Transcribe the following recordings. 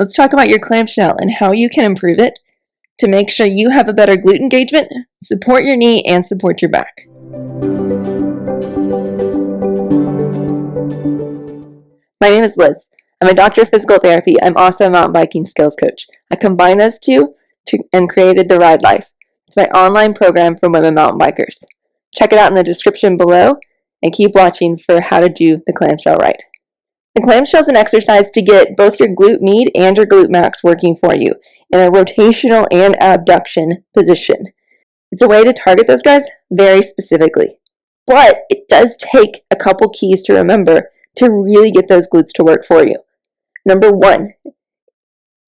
let's talk about your clamshell and how you can improve it to make sure you have a better glute engagement, support your knee, and support your back. My name is Liz. I'm a doctor of physical therapy. I'm also a mountain biking skills coach. I combined those two and created the Ride Life. It's my online program for women mountain bikers. Check it out in the description below and keep watching for how to do the clamshell right. The clamshell is an exercise to get both your glute med and your glute max working for you in a rotational and abduction position. It's a way to target those guys very specifically. But it does take a couple keys to remember to really get those glutes to work for you. Number one,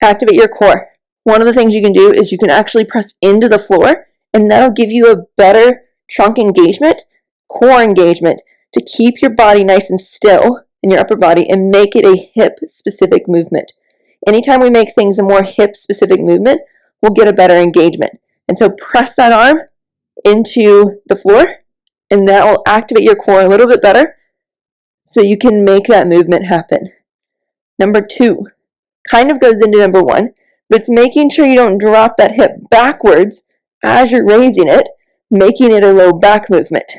activate your core. One of the things you can do is you can actually press into the floor, and that'll give you a better trunk engagement, core engagement, to keep your body nice and still in your upper body and make it a hip-specific movement. Anytime we make things a more hip-specific movement, we'll get a better engagement. And so press that arm into the floor, and that will activate your core a little bit better so you can make that movement happen. Number two kind of goes into number one, but it's making sure you don't drop that hip backwards as you're raising it, making it a low back movement.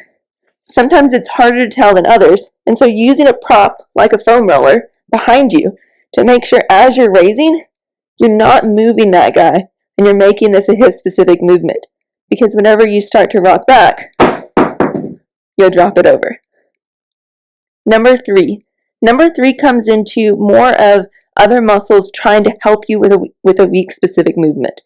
Sometimes it's harder to tell than others, and so using a prop like a foam roller behind you to make sure as you're raising, you're not moving that guy and you're making this a hip-specific movement. Because whenever you start to rock back, you'll drop it over. Number three comes into more of other muscles trying to help you with a weak specific movement.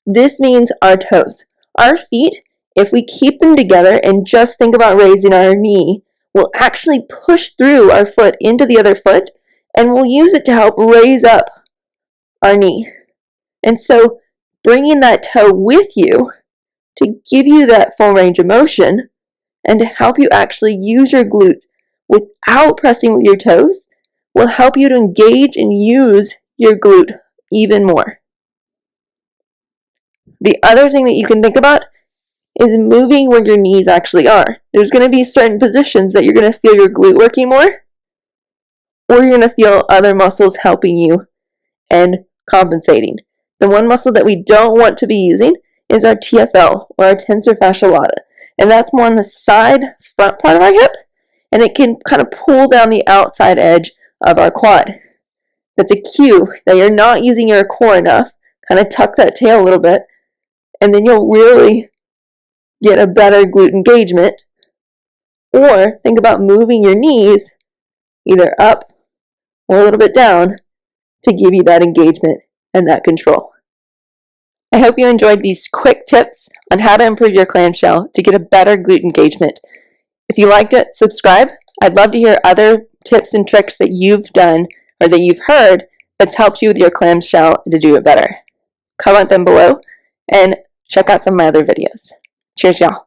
This means our toes. Our feet, if we keep them together and just think about raising our knee, we'll actually push through our foot into the other foot, and we'll use it to help raise up our knee. And so bringing that toe with you to give you that full range of motion and to help you actually use your glutes without pressing with your toes will help you to engage and use your glute even more. The other thing that you can think about is moving where your knees actually are. There's going to be certain positions that you're going to feel your glute working more, or you're going to feel other muscles helping you and compensating. The one muscle that we don't want to be using is our TFL, or our tensor fasciae lata, and that's more on the side front part of our hip, and it can kind of pull down the outside edge of our quad. That's a cue that you're not using your core enough. Kind of tuck that tail a little bit, and then you'll really get a better glute engagement. Or think about moving your knees either up or a little bit down to give you that engagement and that control. I hope you enjoyed these quick tips on how to improve your clamshell to get a better glute engagement. If you liked it, subscribe. I'd love to hear other tips and tricks that you've done or that you've heard that's helped you with your clamshell to do it better. Comment them below and check out some of my other videos. Cheers, y'all.